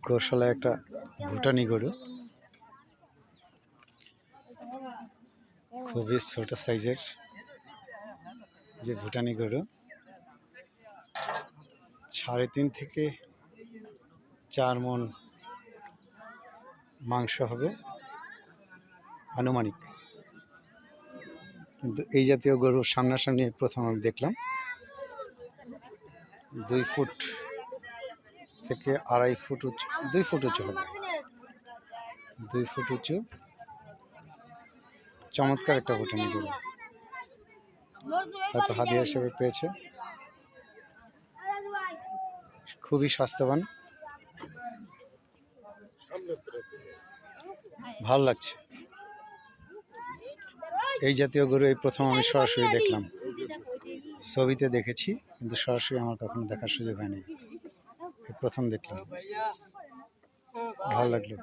গোশালায় একটা ভুটানি গরু, খুবই ছোট সাইজের যে ভুটানি গরু, 3.5 থেকে 4 মণ মাংস হবে আনুমানিক। কিন্তু এই জাতীয় গরু সামনাসামনি প্রথম আমি দেখলাম। 2 ফুট থেকে 2.5 ফুট উঁচু, 2 ফুট উঁচু হবে, 2 ফুট উঁচু। চমৎকার একটা ভুটানি গরু, হয়তো হাদিয়া হিসেবে পেয়েছে। খুবই স্বাস্থ্যবান, ভালো লাগছে। এই জাতীয় গরু এই প্রথম আমি সরাসরি দেখলাম। ছবিতে দেখেছি কিন্তু সরাসরি আমার কখনো দেখার সুযোগ হয়নি, এই প্রথম দেখলাম। ভালো লাগলো।